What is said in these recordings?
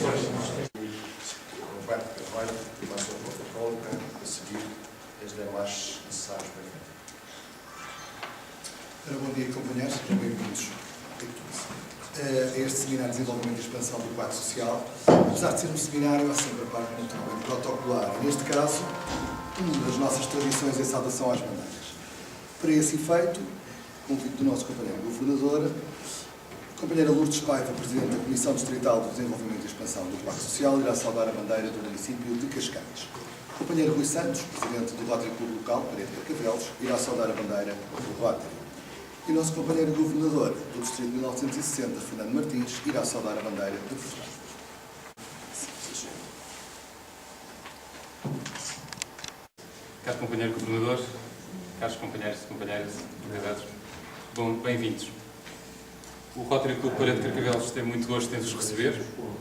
Roberto Carvalho, mais uma protocolo, a seguir as demais necessárias para Bom dia, companheiros, sejam bem-vindos a este seminário de desenvolvimento e expansão do quadro social. Apesar de ser um seminário, há sempre a parte natural e protocolar. Neste caso, uma das nossas tradições é a saudação às bandeiras. Para esse efeito, convido do nosso companheiro governador, a companheira Lourdes Paiva, Presidente da Comissão Distrital do Desenvolvimento e Expansão do Quadro Social, irá saudar a bandeira do município de Cascais. O companheiro Rui Santos, Presidente do Rotary Clube Local, Parede de Carcavelos, irá saudar a bandeira do Rotary. E o nosso companheiro governador do Distrito de 1960, Fernando Martins, irá saudar a bandeira de Fernando. Caro companheiro governador, caros companheiros e companheiras, convidados, bem-vindos. O Rotary Clube Parede de Carcavelos tem muito gosto em vos receber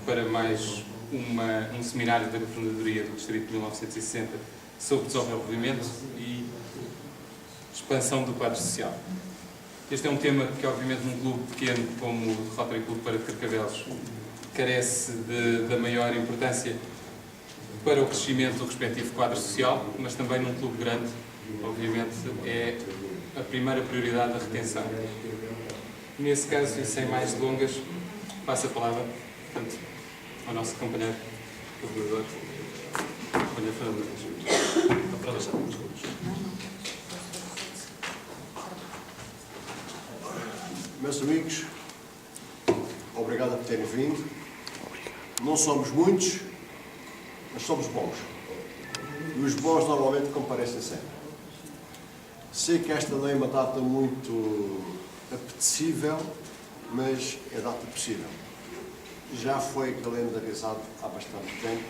para mais um seminário da Governadoria do Distrito de 1960 sobre desenvolvimento e expansão do quadro social. Este é um tema que, obviamente, num clube pequeno como o Rotary Clube Parede de Carcavelos, carece da maior importância para o crescimento do respectivo quadro social, mas também num clube grande, obviamente, é a primeira prioridade a retenção. Nesse caso, e sem mais delongas, passo a palavra, portanto, ao nosso companheiro governador, companheiro Fernando Martins. Meus amigos, obrigado por terem vindo. Não somos muitos, mas somos bons. E os bons normalmente comparecem sempre. Sei que esta não é uma data muito apetecível, mas é data possível. Já foi calendarizado há bastante tempo.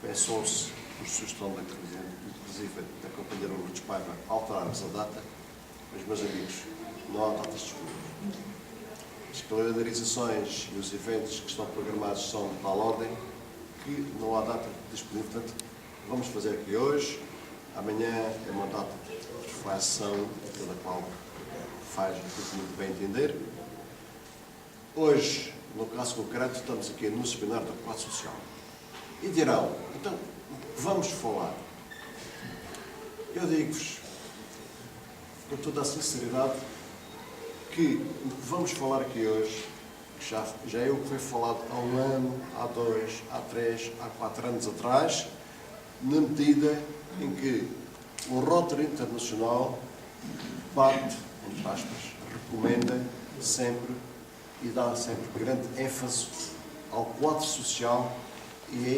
Pensou-se, por sugestão da inclusive da companheira Lourdes Paiva, alterarmos a data, mas, meus amigos, não há datas disponíveis. As calendarizações e os eventos que estão programados são de tal ordem que não há data disponível. Portanto, vamos fazer aqui hoje. Amanhã é uma data de reflexão pela qual faz muito bem entender. Hoje, no caso concreto, estamos aqui no seminário do quadro social. E dirão, então, vamos falar. Eu digo-vos, com toda a sinceridade, que o que vamos falar aqui hoje, que já é o que foi falado há um ano, há 2, há 3, há 4 anos atrás, na medida em que o Rotary Internacional bate, entre aspas, recomenda sempre e dá sempre grande ênfase ao quadro social, e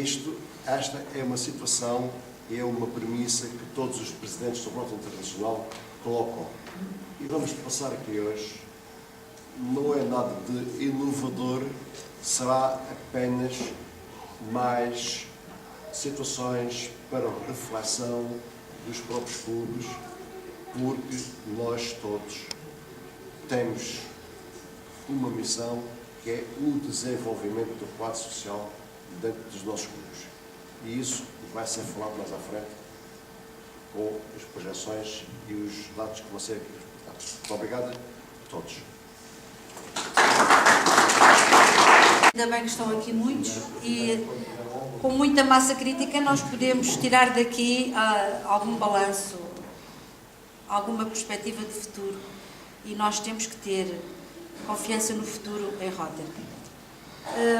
esta é uma situação, é uma premissa que todos os presidentes do Rotary Internacional colocam. E vamos passar aqui hoje, não é nada de inovador, será apenas mais situações para reflexão dos próprios clubes, porque nós todos temos uma missão que é o desenvolvimento do quadro social dentro dos nossos clubes. E isso vai ser falado mais à frente com as projeções e os dados que vão ser aqui reportados. Muito obrigado a todos. Ainda bem que estão aqui muitos e com muita massa crítica nós podemos tirar daqui algum balanço, alguma perspectiva de futuro, e nós temos que ter confiança no futuro em Rotary.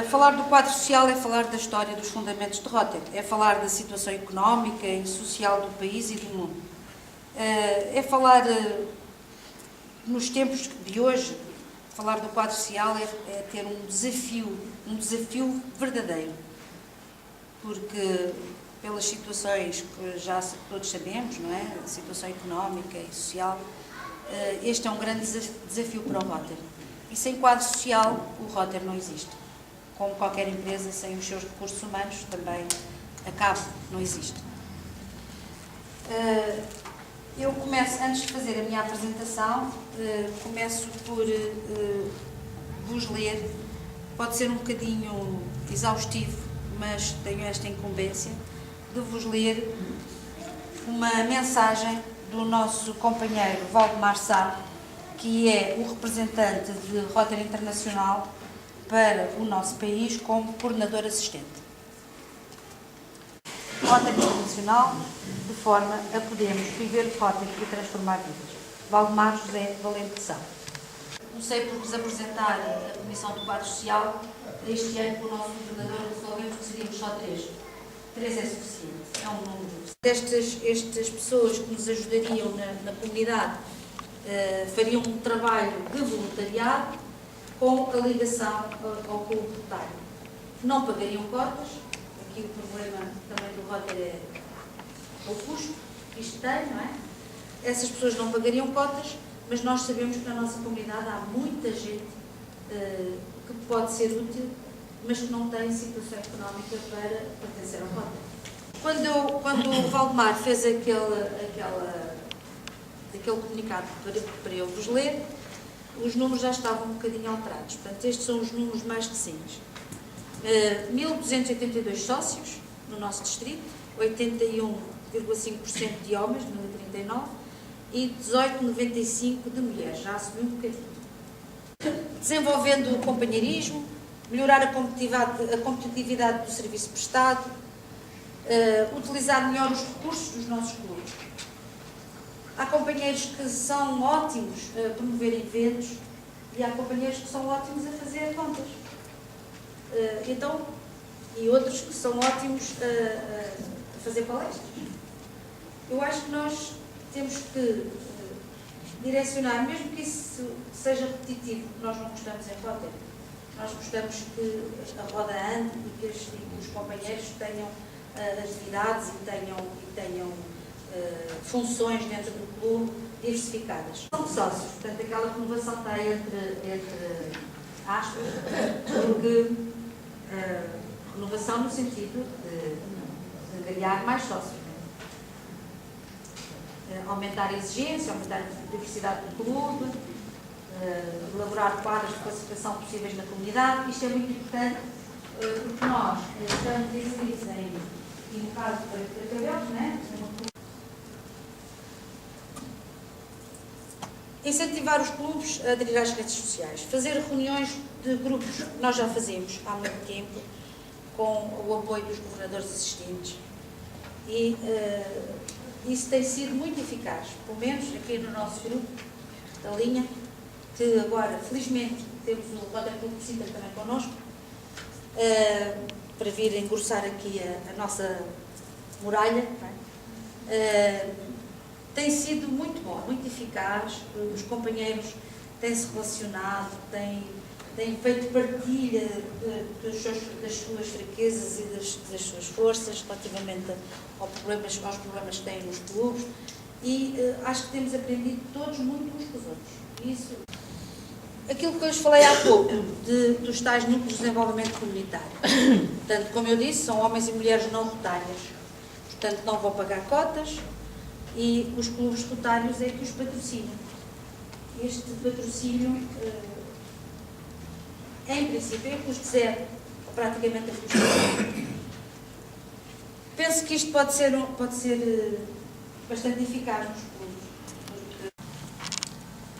Falar do quadro social é falar da história dos fundamentos de Rotary, é falar da situação económica e social do país e do mundo. É falar, nos tempos de hoje, falar do quadro social é ter um desafio verdadeiro, porque pelas situações que já todos sabemos, não é? A situação económica e social, este é um grande desafio para o Rotary. E sem quadro social, o Rotary não existe. Como qualquer empresa, sem os seus recursos humanos, também acaba, não existe. Eu começo, antes de fazer a minha apresentação, começo por vos ler. Pode ser um bocadinho exaustivo, mas tenho esta incumbência de vos ler uma mensagem do nosso companheiro Valdemar Sá, que é o representante de Rotary Internacional para o nosso país como coordenador assistente. Rotary Internacional, de forma a podermos viver o Rotary e transformar vidas. Valdemar José Valente de Sá. Comecei por vos apresentar a Comissão do Quadro Social. Este ano, com o nosso coordenador, resolvemos que seríamos só 3. 3 é suficiente, é um número. Estas pessoas que nos ajudariam na comunidade fariam um trabalho de voluntariado com a ligação ao clube rotário. Não pagariam cotas. Aqui o problema também do Rotary é o custo que isto tem, não é? Essas pessoas não pagariam cotas, mas nós sabemos que na nossa comunidade há muita gente que pode ser útil, mas que não tem situação económica para pertencer ao Rotary. Quando o Valdemar fez aquele comunicado para eu vos ler, os números já estavam um bocadinho alterados. Portanto, estes são os números mais recentes. 1.282 sócios no nosso distrito, 81,5% de homens, 1039, e 18,95% de mulheres, já subiu um bocadinho. Desenvolvendo o companheirismo, melhorar a competitividade do serviço prestado, utilizar melhor os recursos dos nossos clubes. Há companheiros que são ótimos a promover eventos e há companheiros que são ótimos a fazer contas. E outros que são ótimos a fazer palestras. Eu acho que nós temos que direcionar, mesmo que isso seja repetitivo, nós não gostamos em Rotary. Nós gostamos que a roda ande e que os companheiros tenham atividades e tenham funções dentro do clube diversificadas. São sócios, portanto aquela renovação está entre aspas, porque renovação no sentido de ganhar mais sócios. Aumentar a exigência, aumentar a diversidade do clube, elaborar quadros de classificação possíveis na comunidade. Isto é muito importante porque nós estamos inseridos e no caso de Carcavelos, né? Incentivar os clubes a aderir às redes sociais, fazer reuniões de grupos, nós já fazemos há muito tempo, com o apoio dos governadores assistentes, e isso tem sido muito eficaz, pelo menos aqui no nosso grupo, da linha, que agora, felizmente, temos o Rotary Clube de Sintra também connosco, para vir engrossar aqui a nossa muralha, não é? Tem sido muito bom, muito eficaz, os companheiros têm-se relacionado, têm feito partilha das suas fraquezas e das suas forças relativamente aos problemas que têm nos clubes e acho que temos aprendido todos muito uns com os outros. Isso, aquilo que eu lhes falei há pouco, dos tais núcleos de desenvolvimento comunitário. Portanto, como eu disse, são homens e mulheres não rotárias, portanto não vão pagar cotas, e os clubes rotários é que os patrocinam. Este patrocínio, em princípio, é custo zero, ou praticamente a custo zero. Penso que isto pode ser bastante eficaz nos clubes.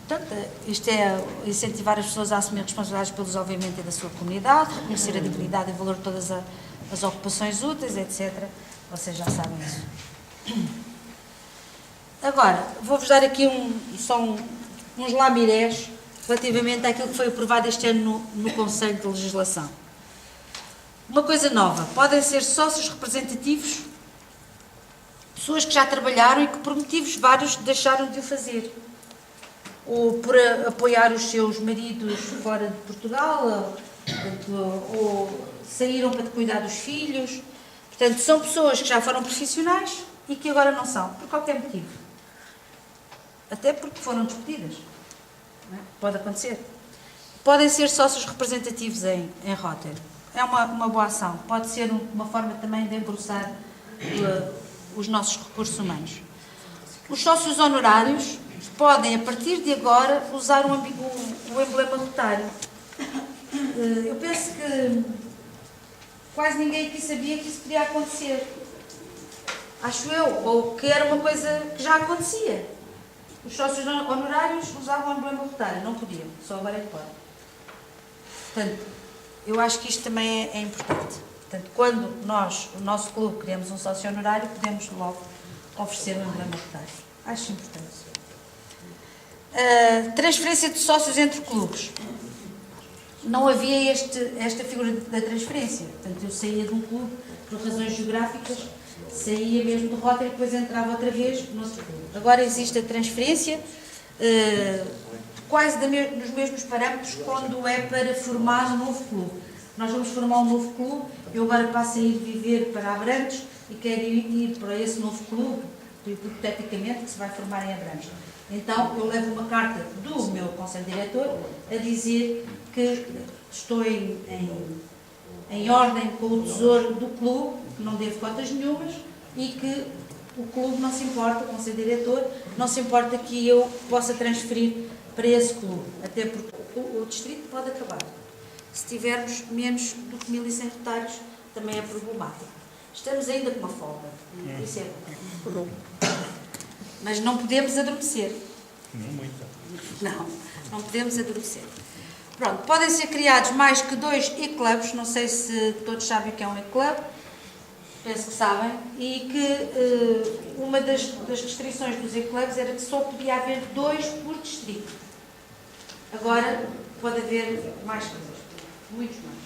Portanto, isto é incentivar as pessoas a assumir responsabilidades pelo desenvolvimento da sua comunidade, reconhecer a dignidade e o valor de todas as ocupações úteis, etc. Vocês já sabem isso. Agora, vou-vos dar aqui uns lamirés relativamente àquilo que foi aprovado este ano no Conselho de Legislação. Uma coisa nova, podem ser sócios representativos, pessoas que já trabalharam e que por motivos vários deixaram de o fazer. Ou por apoiar os seus maridos fora de Portugal, ou saíram para cuidar dos filhos. Portanto, são pessoas que já foram profissionais e que agora não são, por qualquer motivo. Até porque foram despedidas. Não é? Pode acontecer. Podem ser sócios representativos em Rotary. É uma boa ação. Pode ser uma forma também de engrossar os nossos recursos humanos. Os sócios honorários podem, a partir de agora, usar o emblema rotário. Eu penso que quase ninguém aqui sabia que isso podia acontecer. Acho eu, ou que era uma coisa que já acontecia. Os sócios honorários usavam o emblema rotário, não podiam, só agora é que podem. Portanto, eu acho que isto também é importante. Portanto, quando nós, o nosso clube, queremos um sócio honorário, podemos logo oferecer um emblema rotário. Acho importante. Transferência de sócios entre clubes. Não havia esta figura da transferência. Portanto, eu saía de um clube por razões geográficas, saía mesmo do Rotary e depois entrava outra vez no outro clube. Agora existe a transferência quase nos mesmos parâmetros quando é para formar um novo clube. Nós vamos formar um novo clube, eu agora passo a ir viver para Abrantes e quero ir para esse novo clube, hipoteticamente, que se vai formar em Abrantes. Então, eu levo uma carta do meu Conselho Diretor a dizer que estou em ordem com o tesouro do clube, que não devo cotas nenhumas e que o clube não se importa, o Conselho Diretor, não se importa que eu possa transferir para esse clube, até porque o distrito pode acabar. Se tivermos menos do que 1.100 rotários, também é problemático. Estamos ainda com uma folga, isso é bom. Mas não podemos adormecer. Não podemos adormecer. Pronto, podem ser criados mais que 2 e-clubs, não sei se todos sabem o que é um e-club, penso que sabem, e que uma das restrições dos e-clubs era que só podia haver 2 por distrito. Agora pode haver mais coisas, muitos mais,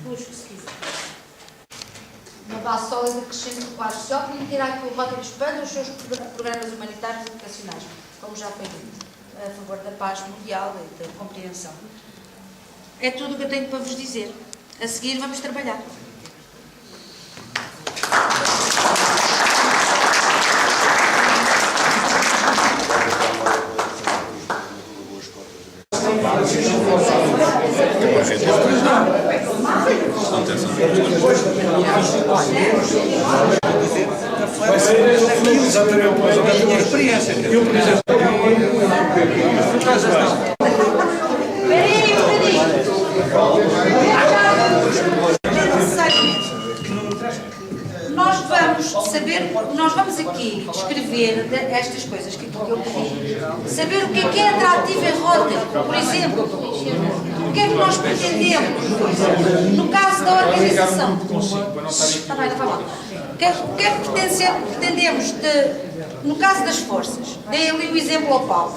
os que se quiser. Uma base sólida crescente do quadro social que permitirá que o Rotary expanda os seus programas humanitários e educacionais, como já foi dito, a favor da paz mundial e da compreensão. É tudo o que eu tenho para vos dizer. A seguir vamos trabalhar. Nós vamos aqui descrever estas coisas que eu pedi, saber o que é atrativo em Rotary, por exemplo, o que é que nós pretendemos, no caso da organização, está bem, vai lá. O que é que pretendemos, no caso das forças, dei ali o exemplo ao Paulo.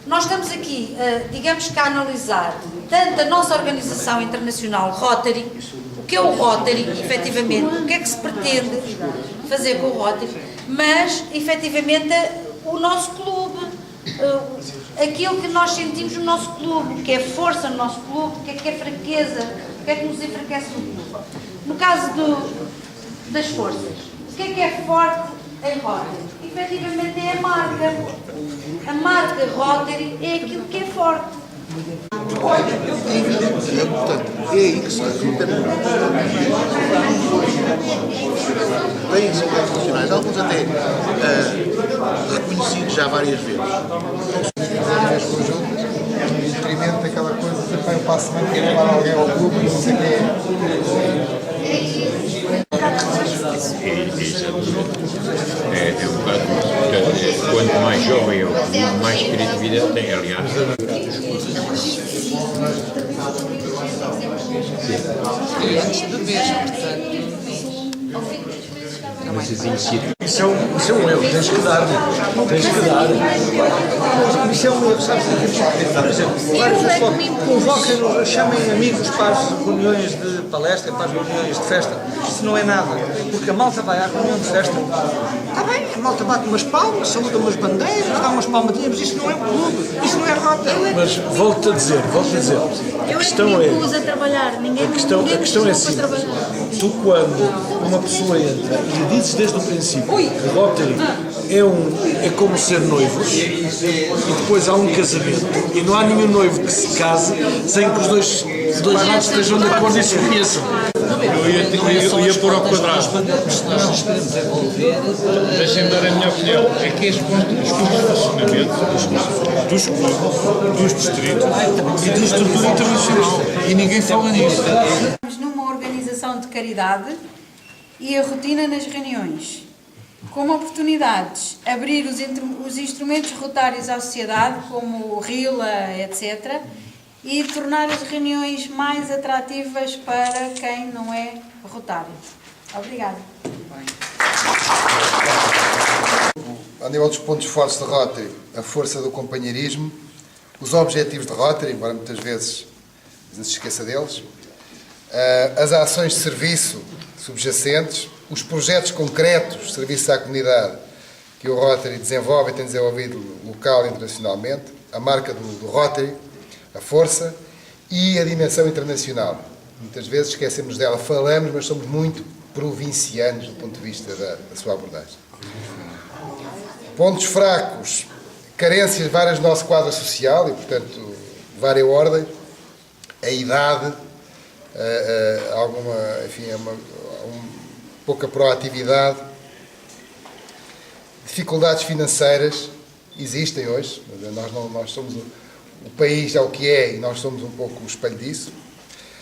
Nós estamos aqui, digamos que a analisar tanto a nossa organização internacional Rotary, o que é o Rotary, efetivamente, o que é que se pretende fazer com o Rotary, mas, efetivamente, o nosso clube, aquilo que nós sentimos no nosso clube, o que é força no nosso clube, o que é fraqueza, o que é que nos enfraquece no clube. No caso das forças, o que é forte em Rotary? Efetivamente é a marca. A marca Rotary é aquilo que é forte. Portanto, é aí que se recruta. Tem exemplos nacionais, alguns até reconhecidos já várias vezes. Em detrimento daquela coisa de eu passo a manter levar alguém ao clube, não sei o que é um bocado isso. Quanto mais jovem é o clube, mais criatividade tem, aliás. E antes de beber, portanto. Isso é um erro, tens que dar. Isso é um erro, sabes? Por exemplo, vários convoquem, chamem amigos para as reuniões de palestra, para as reuniões de festa. Isso não é nada, porque a malta vai à reunião de festa. Está bem, a malta bate umas palmas, saluda umas bandeiras, dá umas palmadinhas, mas isso não é um clube, isso não é Rotary. Mas volto-te a dizer, a questão é a trabalhar, a questão é assim, tu quando uma pessoa entra e lhe dizes desde o princípio que Rotary é como ser noivos e depois há um casamento e não há nenhum noivo que se case sem que os dois lados estejam de acordo e se conheçam. Eu ia pôr ao quadrado. Nós queremos envolver. Deixem-me dar a minha opinião. É que os custos de funcionamento dos clubes, dos distritos e da estrutura internacional. E ninguém fala nisso. Estamos numa organização de caridade e a rotina nas reuniões. Como oportunidades, abrir os instrumentos rotários à sociedade, como o RILA, etc., e tornar as reuniões mais atrativas para quem não é rotário. Obrigada. A nível dos pontos fortes de Rotary, a força do companheirismo, os objetivos de Rotary, embora muitas vezes se esqueça deles, as ações de serviço subjacentes, os projetos concretos de serviço à comunidade que o Rotary desenvolve e tem desenvolvido local e internacionalmente, a marca do Rotary, a força e a dimensão internacional. Muitas vezes esquecemos dela, falamos, mas somos muito provincianos do ponto de vista da sua abordagem. Pontos fracos, carências várias do nosso quadro social e, portanto, várias ordens, a idade, pouca proatividade, dificuldades financeiras existem hoje, nós somos o país é o que é e nós somos um pouco o espelho disso,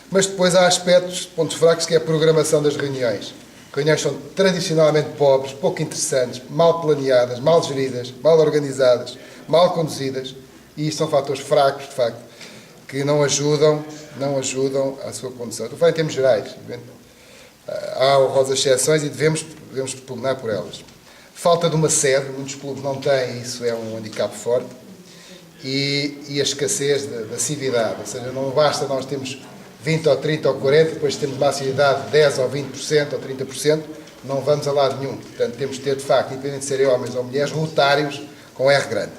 mas depois há aspectos, pontos fracos, que é a programação das reuniões. Reuniões são tradicionalmente pobres, pouco interessantes, mal planeadas, mal geridas, mal organizadas, mal conduzidas, e isto são fatores fracos, de facto, que não ajudam à sua condução. Estou a falar em termos gerais. Há honrosas exceções e devemos pugnar por elas. Falta de uma sede, muitos clubes não têm, isso é um handicap forte, e a escassez da civilidade, ou seja, não basta nós termos 20 ou 30 ou 40, depois temos uma assiduidade de 10 ou 20% ou 30%, não vamos a lado nenhum. Portanto, temos de ter, de facto, independente de serem homens ou mulheres, rotários com R grande.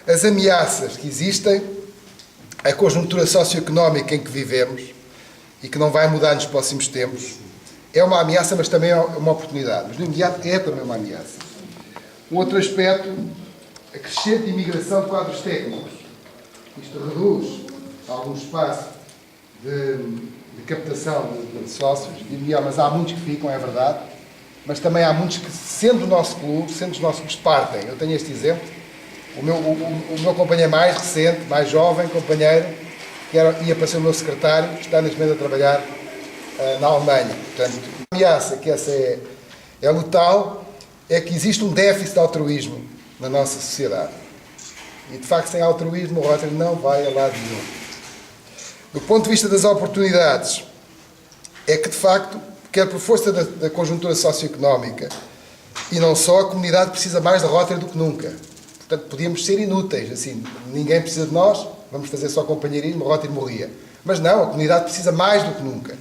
As ameaças que existem, a conjuntura socioeconómica em que vivemos e que não vai mudar nos próximos tempos, é uma ameaça, mas também é uma oportunidade. Mas no imediato é também uma ameaça. Um outro aspecto, a crescente imigração de quadros técnicos. Isto reduz algum espaço de captação de sócios, mas há muitos que ficam, é verdade, mas também há muitos que, sendo o nosso clube, sendo os nossos clubes, partem. Eu tenho este exemplo, o meu companheiro mais recente, mais jovem companheiro, que ia para ser o meu secretário, está neste momento a trabalhar na Alemanha. Portanto, a ameaça, que essa é letal, é que existe um déficit de altruísmo na nossa sociedade. E, de facto, sem altruísmo, o Rotary não vai a lado nenhum. Do ponto de vista das oportunidades, é que, de facto, quer por força da conjuntura socioeconómica, e não só, a comunidade precisa mais da Rotary do que nunca. Portanto, podíamos ser inúteis, assim, ninguém precisa de nós, vamos fazer só companheirismo, o Rotary morria. Mas não, a comunidade precisa mais do que nunca.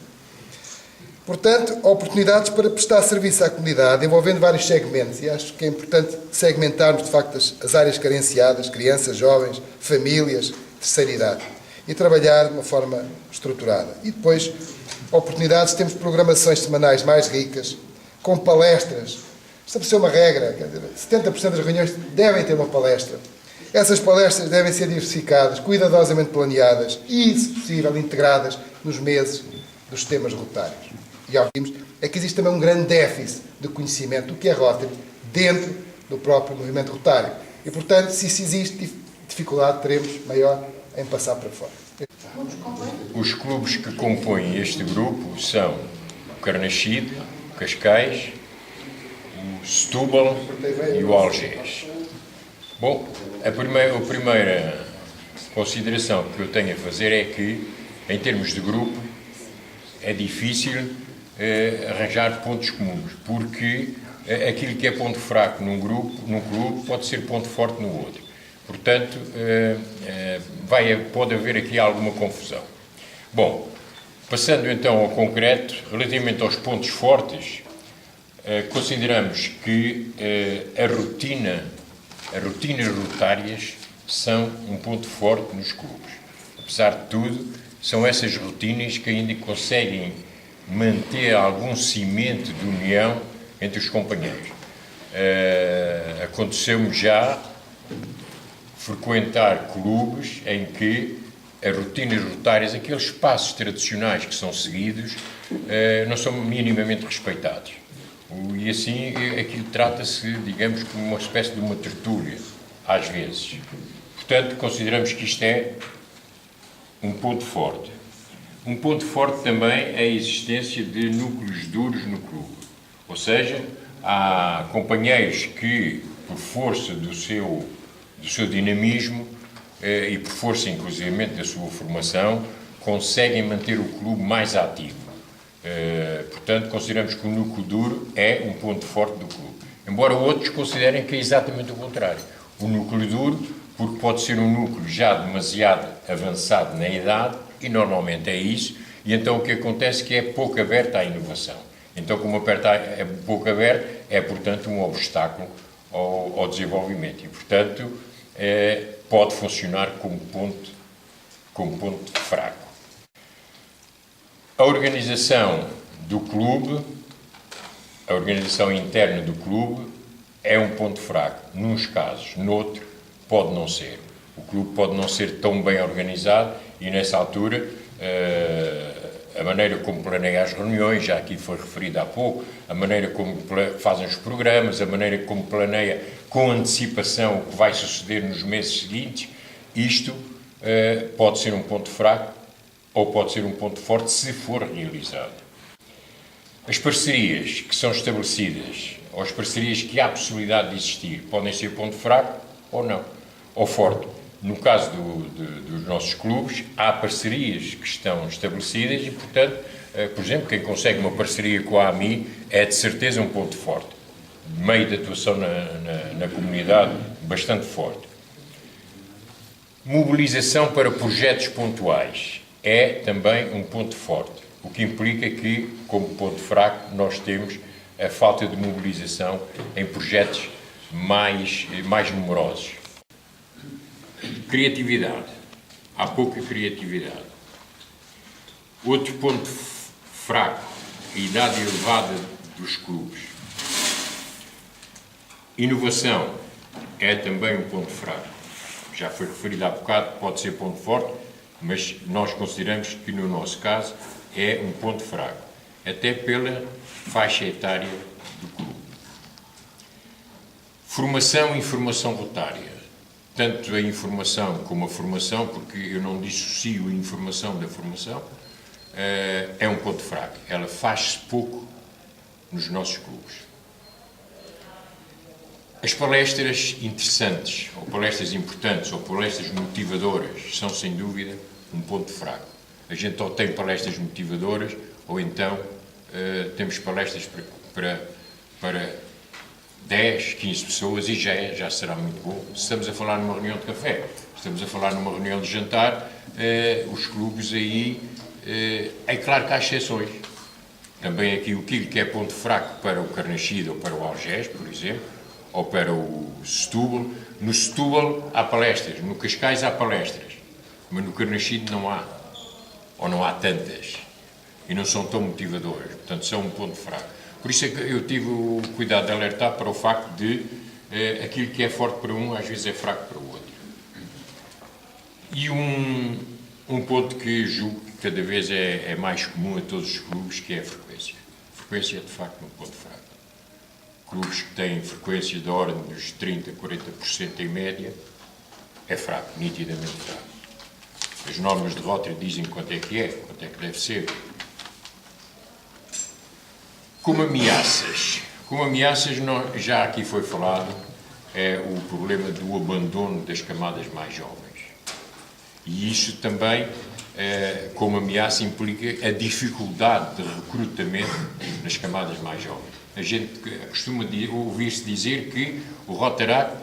Portanto, oportunidades para prestar serviço à comunidade, envolvendo vários segmentos, e acho que é importante segmentarmos, de facto, as áreas carenciadas, crianças, jovens, famílias, terceira idade, e trabalhar de uma forma estruturada. E depois, oportunidades, temos programações semanais mais ricas, com palestras. Estabelecer uma regra, quer dizer, 70% das reuniões devem ter uma palestra. Essas palestras devem ser diversificadas, cuidadosamente planeadas e, se possível, integradas nos meses dos temas rotários. E ao que vimos é que existe também um grande déficit de conhecimento do que é Rotary dentro do próprio movimento rotário. E, portanto, se isso existe, dificuldade teremos maior em passar para fora. Os clubes que compõem este grupo são o Carnaxide, o Cascais, o Setúbal e o Algés. Bom, a primeira consideração que eu tenho a fazer é que, em termos de grupo, é difícil arranjar pontos comuns, porque aquilo que é ponto fraco num clube, pode ser ponto forte no outro. Portanto, pode haver aqui alguma confusão. Bom, passando então ao concreto, relativamente aos pontos fortes, consideramos que as rotinas rotárias são um ponto forte nos clubes. Apesar de tudo, são essas rotinas que ainda conseguem manter algum cimento de união entre os companheiros. Aconteceu-me já frequentar clubes em que as rotinas rotárias, aqueles passos tradicionais que são seguidos, não são minimamente respeitados. E assim, aquilo trata-se, digamos, como uma espécie de uma tertúlia, às vezes. Portanto, consideramos que isto é um ponto forte. Um ponto forte também é a existência de núcleos duros no clube. Ou seja, há companheiros que, por força do seu dinamismo, e por força inclusivamente da sua formação, conseguem manter o clube mais ativo. Portanto, consideramos que o núcleo duro é um ponto forte do clube. Embora outros considerem que é exatamente o contrário. O núcleo duro, porque pode ser um núcleo já demasiado avançado na idade, e normalmente é isso, e então o que acontece é que é pouco aberto à inovação. Então, como é pouco aberto, é, portanto, um obstáculo ao desenvolvimento. E, portanto, pode funcionar como ponto fraco. A organização do clube, a organização interna do clube, é um ponto fraco. Nuns casos, noutro, pode não ser. O clube pode não ser tão bem organizado e, nessa altura, a maneira como planeia as reuniões, já aqui foi referido há pouco, a maneira como fazem os programas, a maneira como planeia com antecipação o que vai suceder nos meses seguintes, isto pode ser um ponto fraco ou pode ser um ponto forte se for realizado. As parcerias que são estabelecidas, ou as parcerias que há possibilidade de existir, podem ser ponto fraco ou não, ou forte. No caso dos nossos clubes, há parcerias que estão estabelecidas e, portanto, por exemplo, quem consegue uma parceria com a AMI é de certeza um ponto forte. Meio de atuação na comunidade bastante forte. Mobilização para projetos pontuais é também um ponto forte, o que implica que, como ponto fraco, nós temos a falta de mobilização em projetos mais numerosos. Criatividade. Há pouca criatividade. Outro ponto fraco, a idade elevada dos clubes. Inovação é também um ponto fraco. Já foi referido há bocado, pode ser ponto forte, mas nós consideramos que, no nosso caso, é um ponto fraco, até pela faixa etária do clube. Formação e formação rotária. Tanto a informação como a formação, porque eu não dissocio a informação da formação, é um ponto fraco. Ela faz-se pouco nos nossos clubes. As palestras interessantes, ou palestras importantes, ou palestras motivadoras, são, sem dúvida, um ponto fraco. A gente ou tem palestras motivadoras, ou então temos palestras para 10, 15 pessoas, e já será muito bom. Se estamos a falar numa reunião de café, estamos a falar numa reunião de jantar, os clubes aí, é claro que há exceções. Também aqui o que é ponto fraco para o Carnaxide ou para o Algés, por exemplo, ou para o Setúbal. No Setúbal há palestras, no Cascais há palestras, mas no Carnaxide não há, ou não há tantas, e não são tão motivadoras, portanto são um ponto fraco. Por isso é que eu tive o cuidado de alertar para o facto de aquilo que é forte para um, às vezes é fraco para o outro. E um ponto que julgo que cada vez é mais comum a todos os clubes, que é a frequência. A frequência é, de facto, um ponto fraco. Clubes que têm frequência da ordem dos 30%, 40% em média, é fraco, nitidamente fraco. As normas de Rotary dizem quanto é que deve ser. Como ameaças, já aqui foi falado, é o problema do abandono das camadas mais jovens. E isso também, como ameaça, implica a dificuldade de recrutamento nas camadas mais jovens. A gente costuma ouvir-se dizer que o Rotaract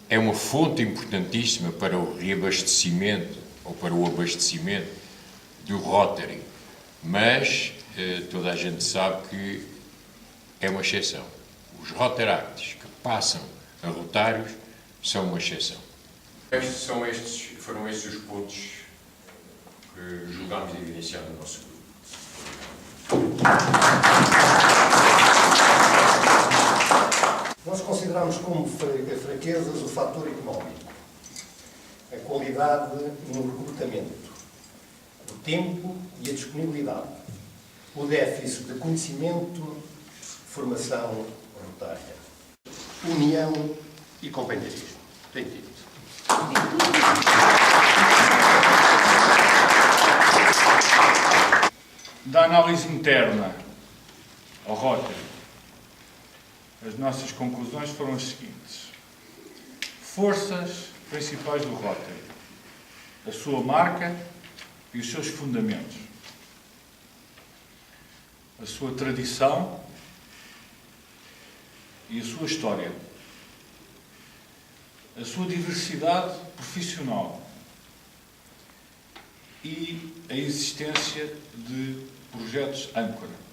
é uma fonte importantíssima para o reabastecimento ou para o abastecimento do Rotary, mas toda a gente sabe que é uma exceção. Os Rotaracts que passam a rotários são uma exceção. Foram estes os pontos que julgámos evidenciar no nosso grupo. Nós consideramos como fraquezas o fator económico, a qualidade no recrutamento, o tempo e a disponibilidade, o déficit de conhecimento, formação rotária, união e companheirismo. Tem tido. Da análise interna ao Rotary, as nossas conclusões foram as seguintes. Forças principais do Rotary. a sua marca e os seus fundamentos, a sua tradição e a sua história, a sua diversidade profissional e a existência de projetos âncora.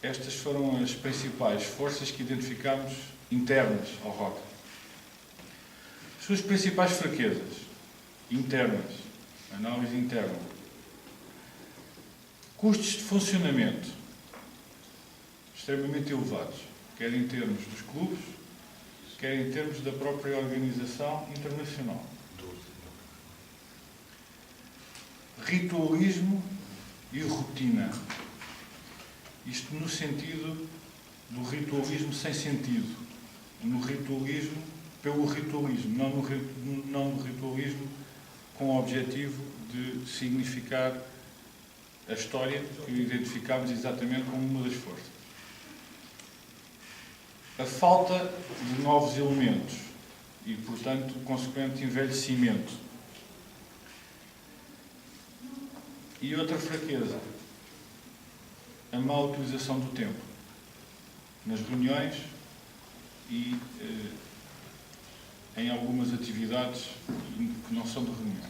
Estas foram as principais forças que identificámos internas ao Rotary. As suas principais fraquezas internas, análise interna. Custos de funcionamento extremamente elevados, quer em termos dos clubes, quer em termos da própria organização internacional. Ritualismo e rotina. Isto no sentido do ritualismo sem sentido. No ritualismo pelo ritualismo, não no ritualismo com o objetivo de significar a história que identificámos exatamente como uma das forças. A falta de novos elementos e, portanto, o consequente envelhecimento. E outra fraqueza, a má utilização do tempo nas reuniões e em algumas atividades que não são de reuniões.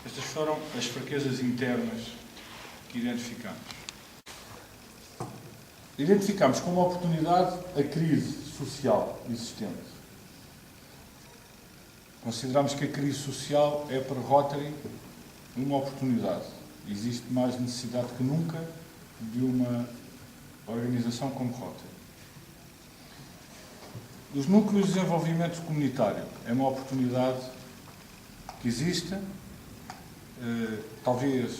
Estas foram as fraquezas internas que identificámos. Identificámos como oportunidade a crise social existente. Consideramos que a crise social é para Rotary uma oportunidade. Existe mais necessidade que nunca de uma organização como Rotary. Os núcleos de desenvolvimento comunitário é uma oportunidade que existe. Talvez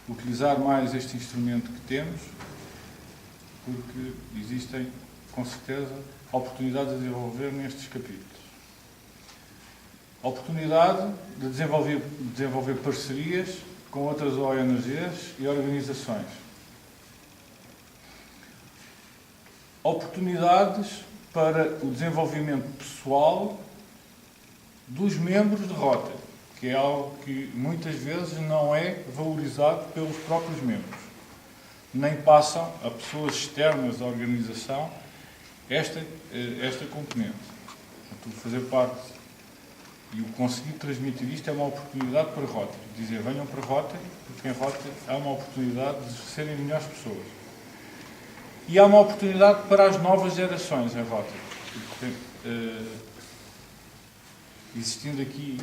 utilizar mais este instrumento que temos, porque existem, com certeza, oportunidades a desenvolver nestes capítulos. A oportunidade de desenvolver parcerias com outras ONGs e organizações. Oportunidades para o desenvolvimento pessoal dos membros de Rotary, que é algo que muitas vezes não é valorizado pelos próprios membros. Nem passam a pessoas externas à organização esta componente. Portanto, fazer parte e o conseguir transmitir isto é uma oportunidade para Rotary. Dizer, venham para Rotary, porque em Rotary há uma oportunidade de serem melhores pessoas. E há uma oportunidade para as novas gerações em Rotary. Existindo aqui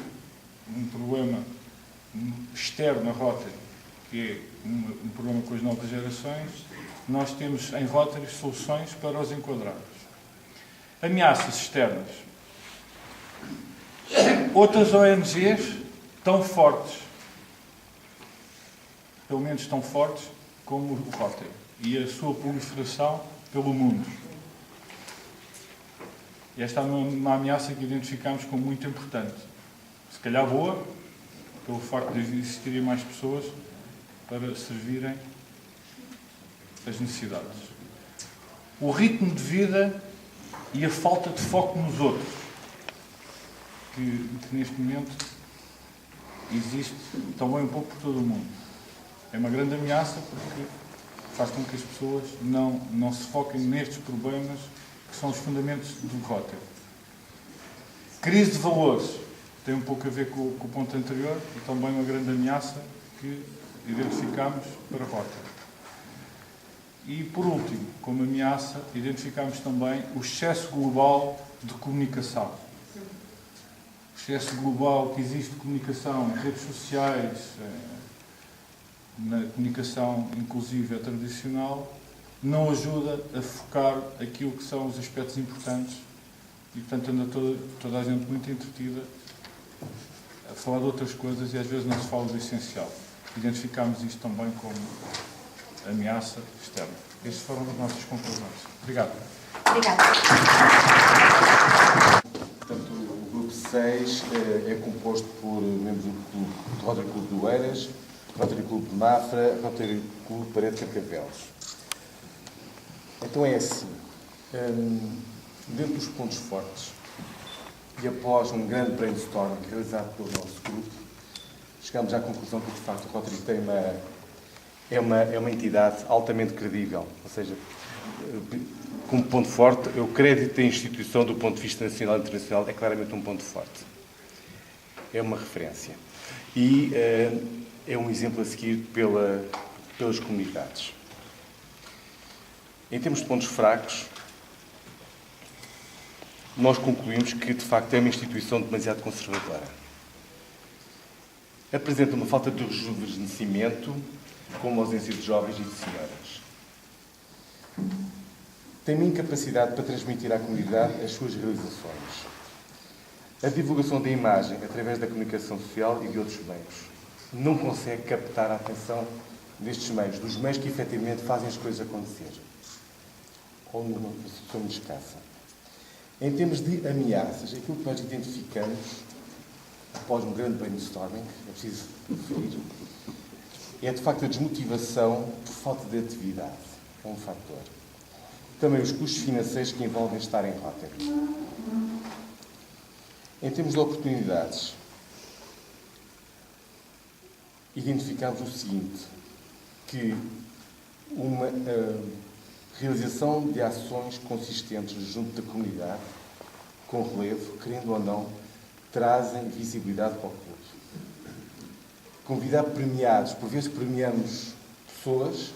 um problema externo a Rotary, que é um problema com as novas gerações, nós temos em Rotary soluções para os enquadrarmos. Ameaças externas. Outras ONGs tão fortes, pelo menos tão fortes, como o Rotary, e a sua proliferação pelo mundo. E esta é uma ameaça que identificamos como muito importante. Se calhar boa, pelo facto de existirem mais pessoas para servirem as necessidades. O ritmo de vida e a falta de foco nos outros, que neste momento existe também um pouco por todo o mundo. É uma grande ameaça porque faz com que as pessoas não se foquem nestes problemas que são os fundamentos do Rotary. Crise de valores. Tem um pouco a ver com o ponto anterior e também uma grande ameaça que identificamos para Rotary. E, por último, como ameaça, identificamos também o excesso global de comunicação. O excesso global que existe de comunicação em redes sociais, na comunicação inclusive tradicional, não ajuda a focar aquilo que são os aspectos importantes e, portanto, anda toda a gente muito entretida a falar de outras coisas e às vezes não se fala do essencial. Identificámos isto também como ameaça externa. Estas foram as nossas conclusões. Obrigado. Obrigada. Portanto, o grupo 6 é composto por membros do Rotary Clube do Eiras, Rotary Clube de Mafra, Rotary Clube Parede de Carcavelos. Então é assim, dentro dos pontos fortes, e após um grande brainstorm realizado pelo nosso grupo, chegamos à conclusão que, de facto, o Rotary é uma entidade altamente credível. Ou seja, como ponto forte, o crédito da instituição do ponto de vista nacional e internacional é claramente um ponto forte. É uma referência. E é um exemplo a seguir pelas comunidades. Em termos de pontos fracos, nós concluímos que, de facto, é uma instituição demasiado conservadora. Apresenta uma falta de rejuvenescimento, como a ausência de jovens e de senhoras. Tem uma incapacidade para transmitir à comunidade as suas realizações. A divulgação da imagem através da comunicação social e de outros meios não consegue captar a atenção destes meios, dos meios que efetivamente fazem as coisas acontecer. Ou numa situação muito escassa. Em termos de ameaças, aquilo que nós identificamos, após um grande brainstorming, é preciso referir, é de facto a desmotivação por falta de atividade. É um fator. Também os custos financeiros que envolvem estar em Rotary. Em termos de oportunidades, identificamos o seguinte, que uma realização de ações consistentes junto da comunidade, com relevo, querendo ou não, trazem visibilidade para o clube. Convidar premiados, por vezes premiamos pessoas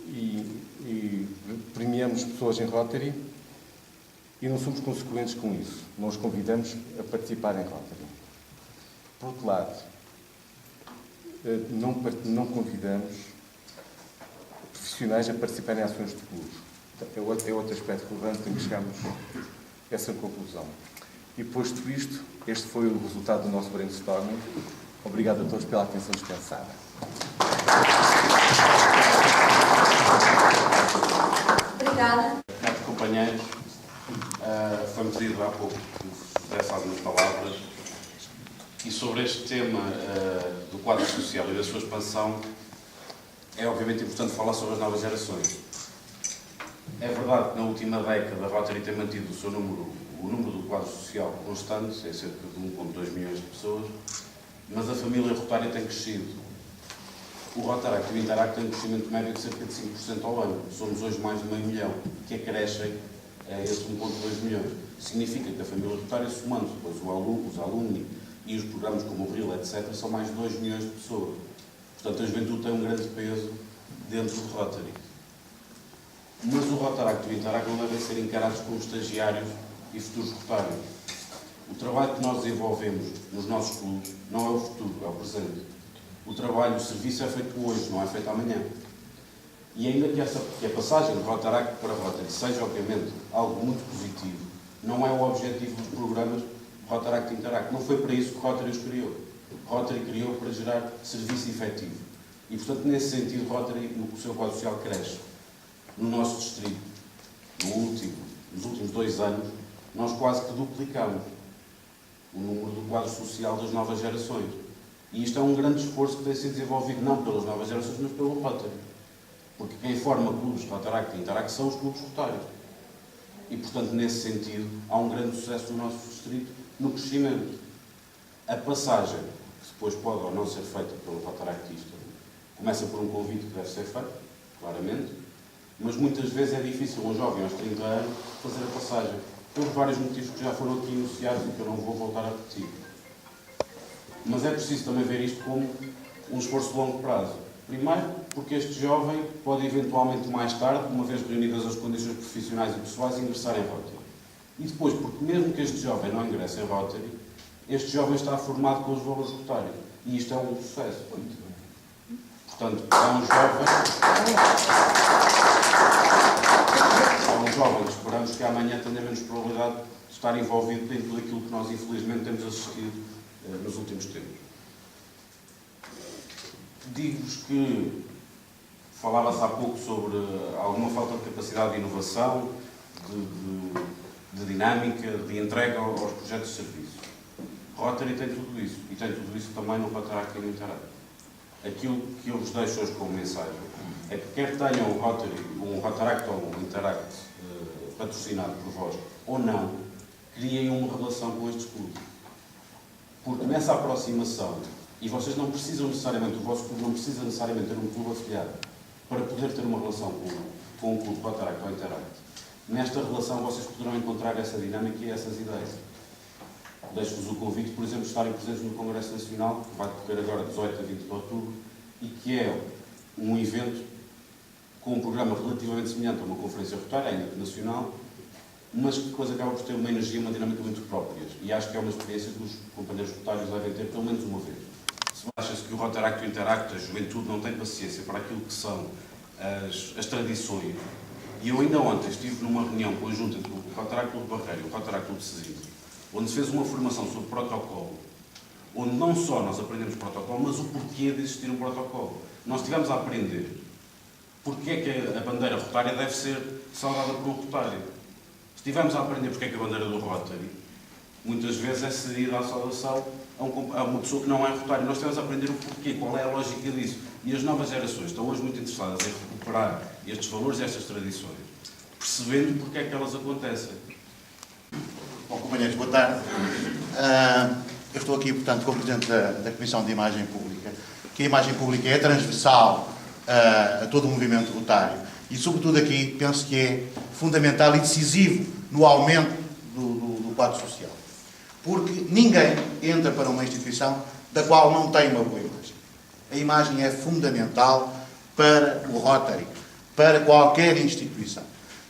e premiamos pessoas em Rotary e não somos consequentes com isso. Não os convidamos a participar em Rotary. Por outro lado, não convidamos profissionais a participarem em ações de clube. É outro aspecto relevante em que chegamos a essa conclusão. E posto isto, este foi o resultado do nosso brainstorming. Obrigado a todos pela atenção dispensada. Obrigada. Caros companheiros, foi-me pedido há pouco que vos desse algumas palavras e sobre este tema do quadro social e da sua expansão é obviamente importante falar sobre as novas gerações. É verdade que na última década a Rotary tem mantido o número do quadro social constante, é cerca de 1,2 milhões de pessoas, mas a família Rotária tem crescido. O Rotaract e o Interact têm um crescimento médio de cerca de 5% ao ano. Somos hoje mais de 500 mil, que acrescem a esses 1,2 milhões. Significa que a família Rotária, somando depois os alunos e os programas como o RIL, etc., são mais de 2 milhões de pessoas. Portanto, a juventude tem um grande peso dentro do Rotary. Mas o Rotaract e o Interact não devem ser encarados como estagiários e futuros rotários. O trabalho que nós desenvolvemos nos nossos clubes não é o futuro, é o presente. O trabalho, o serviço é feito hoje, não é feito amanhã. E ainda que a passagem de Rotaract para Rotary seja, obviamente, algo muito positivo, não é o objetivo dos programas Rotaract e Interact. Não foi para isso que Rotary os criou. Rotary criou para gerar serviço efetivo. E, portanto, nesse sentido, Rotary, o seu quadro social cresce. No nosso distrito, nos últimos 2 anos, nós quase que duplicamos o número do quadro social das novas gerações. E isto é um grande esforço que tem sido desenvolvido não pelas novas gerações, mas pelo Rotary. Porque quem forma clubes Rotaract e Interact são os clubes rotários. E, portanto, nesse sentido, há um grande sucesso no nosso distrito no crescimento. A passagem, que depois pode ou não ser feita pelo Rotaractista, começa por um convite que deve ser feito, claramente, mas muitas vezes é difícil um jovem aos 30 anos fazer a passagem, por vários motivos que já foram aqui enunciados e que eu não vou voltar a repetir. Mas é preciso também ver isto como um esforço de longo prazo. Primeiro, porque este jovem pode eventualmente mais tarde, uma vez reunidas as condições profissionais e pessoais, ingressar em Rotary. E depois, porque mesmo que este jovem não ingresse em Rotary, este jovem está formado com os valores rotários. E isto é um sucesso. Portanto, é um jovem que esperamos que amanhã tenha menos probabilidade de estar envolvido dentro daquilo que nós, infelizmente, temos assistido nos últimos tempos. Digo-vos que falava-se há pouco sobre alguma falta de capacidade de inovação, de dinâmica, de entrega aos projetos de serviço. Rotary tem tudo isso, e tem tudo isso também no Rotaract e no Interact. Aquilo que eu vos deixo hoje como mensagem é que quer tenham um Rotaract ou um Interact patrocinado por vós ou não, criem uma relação com estes clubes. Porque nessa aproximação, e vocês não precisam necessariamente, o vosso clube não precisa necessariamente ter um clube afiliado para poder ter uma relação com um clube Rotaract ou Interact. Nesta relação vocês poderão encontrar essa dinâmica e essas ideias. Deixo-vos o convite, por exemplo, de estarem presentes no Congresso Nacional, que vai decorrer agora de 18 a 20 de outubro, e que é um evento com um programa relativamente semelhante a uma conferência rotária, ainda que nacional, mas que depois acaba por ter uma energia e uma dinâmica muito próprias. E acho que é uma experiência que os companheiros rotários devem ter pelo menos uma vez. Se achas que o Rotaract e o Interact, a juventude, não tem paciência para aquilo que são as tradições, e eu ainda ontem estive numa reunião conjunta entre o Rotaract Clube de Barreiro e o Rotaract Clube de Sesimbra, onde se fez uma formação sobre protocolo, onde não só nós aprendemos protocolo, mas o porquê de existir um protocolo. Nós estivemos a aprender porque é que a bandeira rotária deve ser saudada por um rotário. Se estivermos a aprender porque é que a bandeira do Rotary, muitas vezes é cedida à saudação a uma pessoa que não é rotário. Nós estivemos a aprender o porquê, qual é a lógica disso. E as novas gerações estão hoje muito interessadas em recuperar estes valores e estas tradições, percebendo porque é que elas acontecem. Bom, companheiros, boa tarde. Eu estou aqui, portanto, como Presidente da Comissão de Imagem Pública, que a imagem pública é transversal a todo o movimento rotário e, sobretudo aqui, penso que é fundamental e decisivo no aumento do quadro social. Porque ninguém entra para uma instituição da qual não tem uma boa imagem. A imagem é fundamental para o Rotary, para qualquer instituição.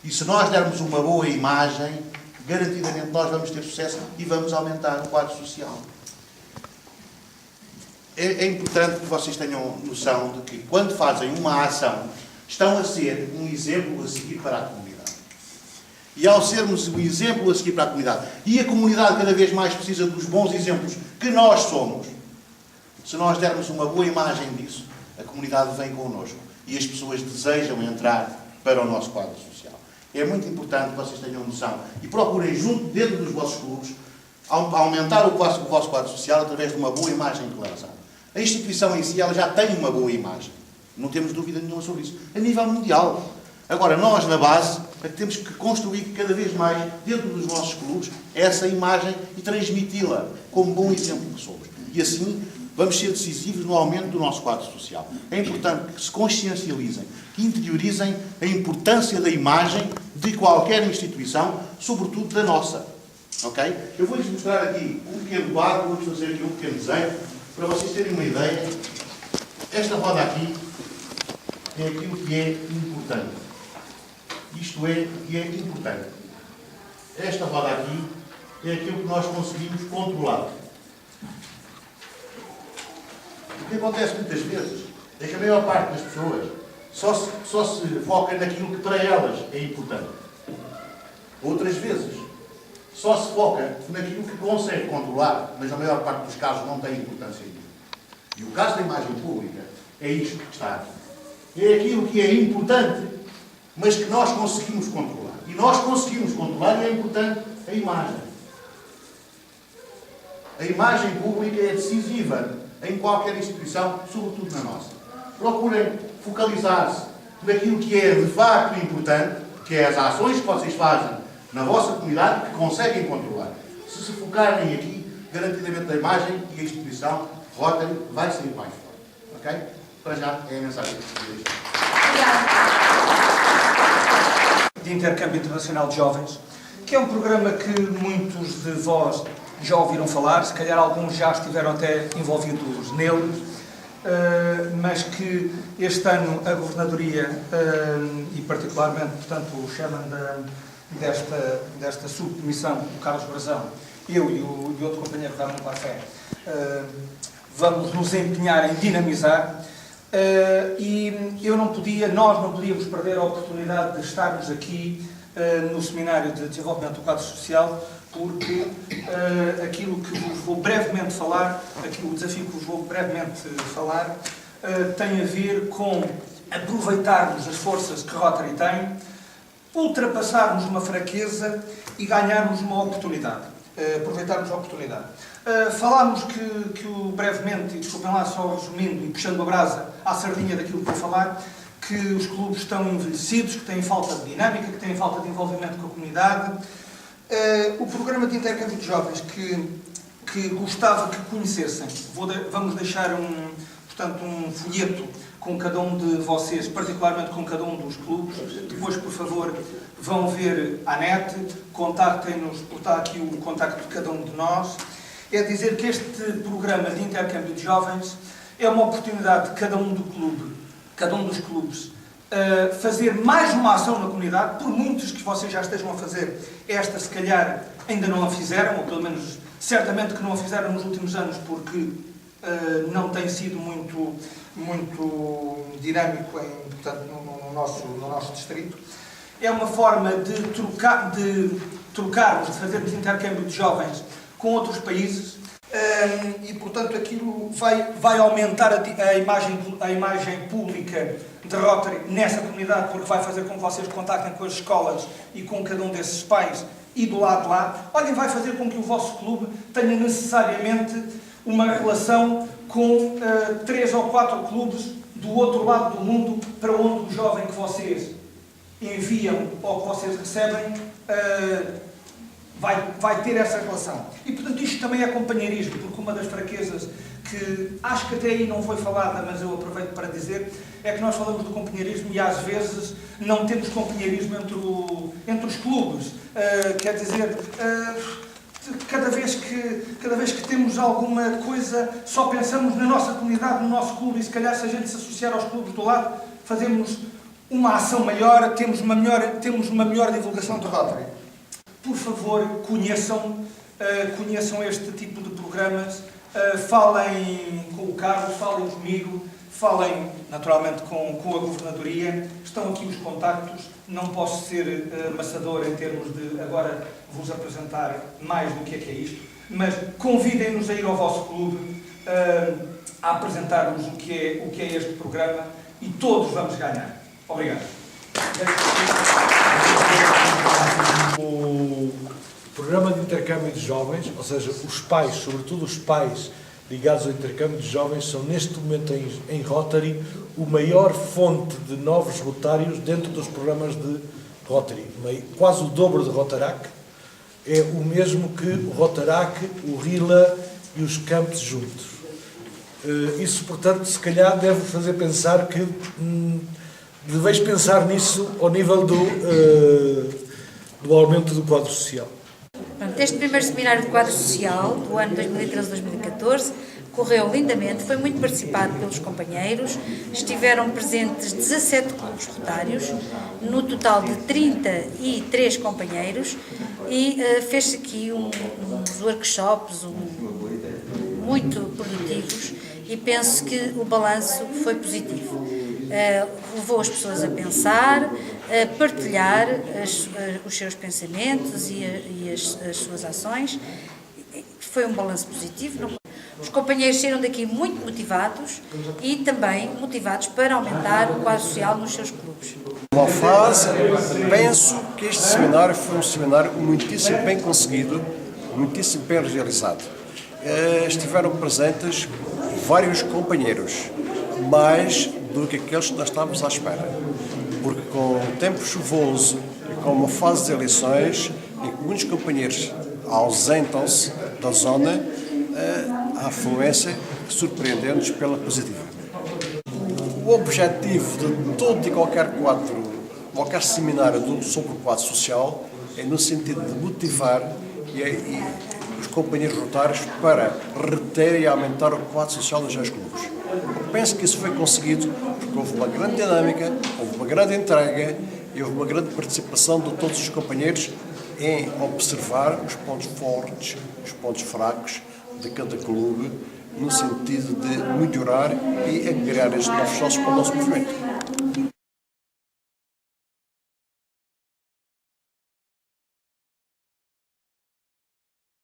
E se nós dermos uma boa imagem, garantidamente nós vamos ter sucesso e vamos aumentar o quadro social. É importante que vocês tenham noção de que, quando fazem uma ação, estão a ser um exemplo a seguir para a comunidade. E ao sermos um exemplo a seguir para a comunidade, e a comunidade cada vez mais precisa dos bons exemplos que nós somos, se nós dermos uma boa imagem disso, a comunidade vem connosco e as pessoas desejam entrar para o nosso quadro social. É muito importante que vocês tenham noção e procurem, junto, dentro dos vossos clubes, aumentar o vosso quadro social através de uma boa imagem que lançam. A instituição em si, ela já tem uma boa imagem. Não temos dúvida nenhuma sobre isso. A nível mundial. Agora, nós, na base, temos que construir cada vez mais, dentro dos nossos clubes, essa imagem e transmiti-la como bom exemplo que somos. E assim, vamos ser decisivos no aumento do nosso quadro social. É importante que se consciencializem, que interiorizem a importância da imagem de qualquer instituição, sobretudo da nossa. Ok? Eu vou-lhes mostrar aqui um pequeno quadro, vou-lhes fazer aqui um pequeno desenho, para vocês terem uma ideia. Esta roda aqui é aquilo que é importante. Isto é o que é importante. Esta roda aqui é aquilo que nós conseguimos controlar. O que acontece muitas vezes é que a maior parte das pessoas só se foca naquilo que para elas é importante. Outras vezes só se foca naquilo que consegue controlar, mas na maior parte dos casos não tem importância nenhuma. E o caso da imagem pública é isto que está aqui. É aquilo que é importante, mas que nós conseguimos controlar. E nós conseguimos controlar e é importante a imagem. A imagem pública é decisiva em qualquer instituição, sobretudo na nossa. Procurem focalizar-se naquilo que é de facto importante, que é as ações que vocês fazem na vossa comunidade, que conseguem controlar. Se focarem aqui, garantidamente a imagem e a instituição Rotary vai ser mais forte. Ok? Para já é a mensagem que eu de Intercâmbio Internacional de Jovens, que é um programa que muitos de vós já ouviram falar, se calhar alguns já estiveram até envolvidos nele, mas que este ano a Governadoria e particularmente, portanto, o chairman desta subcomissão, o Carlos Brazão, eu e o outro companheiro da Armando Café, vamos nos empenhar em dinamizar. E nós não podíamos perder a oportunidade de estarmos aqui no Seminário de Desenvolvimento do Quadro Social, porque aquilo que vos vou brevemente falar, o desafio que vos vou brevemente falar, tem a ver com aproveitarmos as forças que Rotary tem, ultrapassarmos uma fraqueza e ganharmos uma oportunidade. Aproveitarmos a oportunidade. Falámos que brevemente, e desculpem lá só resumindo e puxando a brasa à sardinha daquilo que vou falar, que os clubes estão envelhecidos, que têm falta de dinâmica, que têm falta de envolvimento com a comunidade, O programa de intercâmbio de jovens que gostava que conhecessem, vamos deixar portanto, um folheto com cada um de vocês, particularmente com cada um dos clubes. Depois, por favor, vão ver à net, contactem-nos, porque está aqui o contacto de cada um de nós. É dizer que este programa de intercâmbio de jovens é uma oportunidade de cada um dos clubes, fazer mais uma ação na comunidade, por muitos que vocês já estejam a fazer, esta se calhar ainda não a fizeram, ou pelo menos certamente que não a fizeram nos últimos anos, porque não tem sido muito dinâmico portanto, no nosso distrito. É uma forma de trocarmos, de fazermos intercâmbio de jovens com outros países e, portanto, aquilo vai aumentar a imagem pública de Rotary nessa comunidade, porque vai fazer com que vocês contactem com as escolas e com cada um desses pais e do lado de lá. Olhem, vai fazer com que o vosso clube tenha necessariamente uma relação com 3 ou 4 clubes do outro lado do mundo, para onde o jovem que vocês enviam ou que vocês recebem vai ter essa relação. E, portanto, isto também é companheirismo, porque uma das fraquezas que acho que até aí não foi falada, mas eu aproveito para dizer, é que nós falamos do companheirismo e às vezes não temos companheirismo entre os clubes. Quer dizer, cada vez que temos alguma coisa, só pensamos na nossa comunidade, no nosso clube, e se calhar se a gente se associar aos clubes do lado, fazemos uma ação maior, temos uma melhor divulgação do Rotary. Por favor, conheçam este tipo de programas, falem com o Carlos, falem comigo, falem naturalmente com a Governadoria. Estão aqui os contactos. Não posso ser amassador em termos de agora vos apresentar mais do que é isto, mas convidem-nos a ir ao vosso clube, a apresentar-vos o que é este programa, e todos vamos ganhar. Obrigado. O programa de intercâmbio de jovens, ou seja, os pais, sobretudo os pais ligados ao intercâmbio de jovens, são neste momento em Rotary o maior fonte de novos rotários dentro dos programas de Rotary. Quase o dobro de Rotarac, é o mesmo que o Rotarac, o RILA e os campos juntos. Isso, portanto, se calhar deve fazer pensar que deveis pensar nisso ao nível do aumento do quadro social. Este primeiro seminário de quadro social do ano 2013-2014 correu lindamente, foi muito participado pelos companheiros, estiveram presentes 17 clubes rotários, no total de 33 companheiros, e fez-se aqui uns workshops muito produtivos, e penso que o balanço foi positivo. Levou as pessoas a pensar, a partilhar os seus pensamentos e as suas ações. Foi um balanço positivo. Os companheiros saíram daqui muito motivados e também motivados para aumentar o quadro social nos seus clubes. Uma fase, penso que este seminário foi um seminário muitíssimo bem conseguido, muitíssimo bem realizado. Estiveram presentes vários companheiros, mais do que aqueles que nós estávamos à espera. Porque com o tempo chuvoso e com uma fase de eleições, em que muitos companheiros ausentam-se da zona, a afluência surpreendeu-nos pela positiva. O objetivo de todo e qualquer quadro, qualquer seminário sobre o quadro social, é no sentido de motivar os companheiros rotários para reter e aumentar o quadro social dos seus clubes. Eu penso que isso foi conseguido porque houve uma grande dinâmica, houve uma grande entrega e houve uma grande participação de todos os companheiros em observar os pontos fortes, os pontos fracos de cada clube, no sentido de melhorar e agregar estes novos sócios para o nosso movimento.